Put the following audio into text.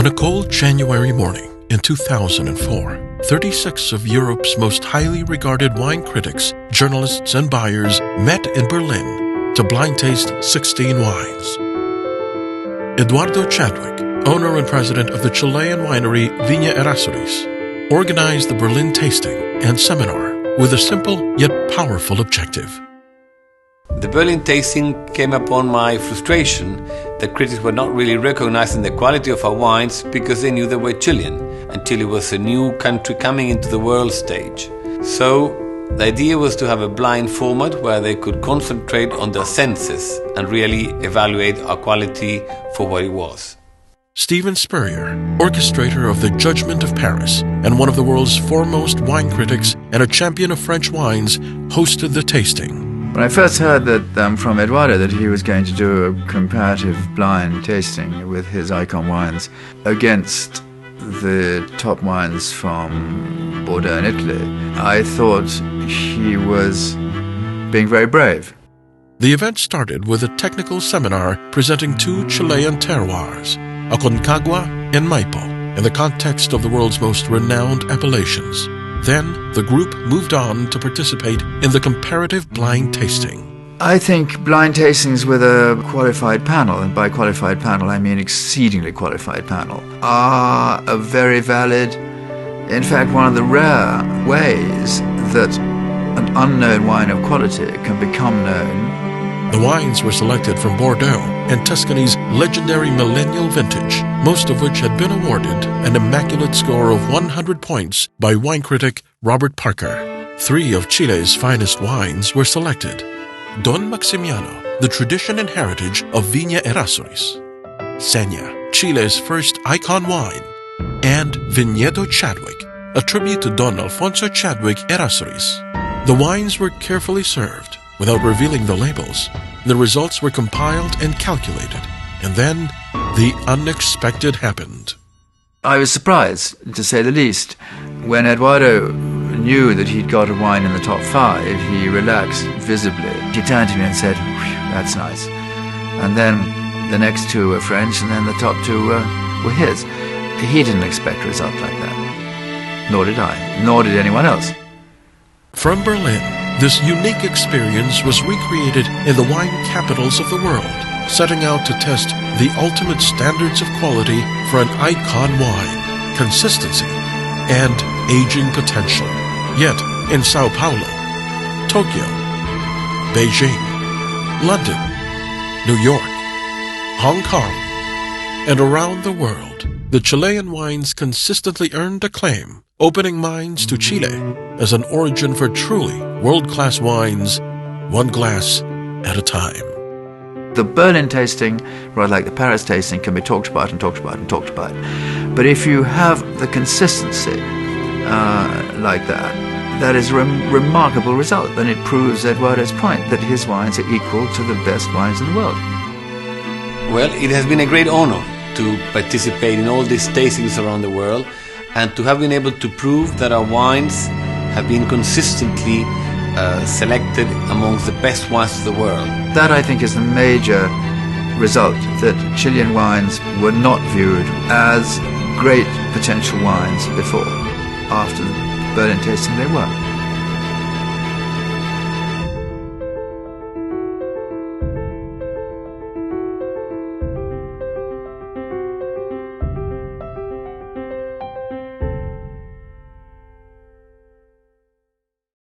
On a cold January morning in 2004, 36 of Europe's most highly regarded wine critics, journalists, and buyers met in Berlin to blind taste 16 wines. Eduardo Chadwick, owner and president of the Chilean winery Viña Errazuriz, organized the Berlin tasting and seminar with a simple yet powerful objective. The Berlin tasting came upon my frustration that critics were not really recognizing the quality of our wines because they knew they were Chilean, and Chile was a new country coming into the world stage. So the idea was to have a blind format where they could concentrate on their senses and really evaluate our quality for what it was. Stephen Spurrier, orchestrator of the Judgment of Paris and one of the world's foremost wine critics and a champion of French wines, hosted the tasting. When I first heard that from Eduardo that he was going to do a comparative blind tasting with his icon wines against the top wines from Bordeaux and Italy, I thought he was being very brave. The event started with a technical seminar presenting two Chilean terroirs, Aconcágua and Maipo, in the context of the world's most renowned appellations. Then, the group moved on to participate in the comparative blind tasting. I think blind tastings with a qualified panel, and by qualified panel I mean exceedingly qualified panel, are a very valid, in fact one of the rare ways that an unknown wine of quality can become known. The wines were selected from Bordeaux and Tuscany's legendary millennial vintage, most of which had been awarded an immaculate score of 100 points by wine critic Robert Parker. 3 of Chile's finest wines were selected: Don Maximiano, the tradition and heritage of Viña Errazuriz; Seña, Chile's first icon wine; and Viñedo Chadwick, a tribute to Don Alfonso Chadwick Errazuriz. The wines were carefully served, without revealing the labels. The results were compiled and calculated, and then the unexpected happened. I was surprised, to say the least. When Eduardo knew that he'd got a wine in the top 5, he relaxed visibly. He turned to me and said, "That's nice." And then the next 2 were French, and then the top 2 were his. He didn't expect a result like that. Nor did I. Nor did anyone else. From Berlin, this unique experience was recreated in the wine capitals of the world, setting out to test the ultimate standards of quality for an icon wine, consistency, and aging potential. Yet, in Sao Paulo, Tokyo, Beijing, London, New York, Hong Kong, and around the world, the Chilean wines consistently earned acclaim, opening minds to Chile as an origin for truly world-class wines, one glass at a time. The Berlin tasting, right like the Paris tasting, can be talked about and talked about and talked about. But if you have the consistency like that, that is a remarkable result. And it proves Eduardo's point that his wines are equal to the best wines in the world. Well, it has been a great honor to participate in all these tastings around the world, and to have been able to prove that our wines have been consistently selected amongst the best wines of the world. That, I think, is the major result, that Chilean wines were not viewed as great potential wines before. After the Berlin tasting, they were.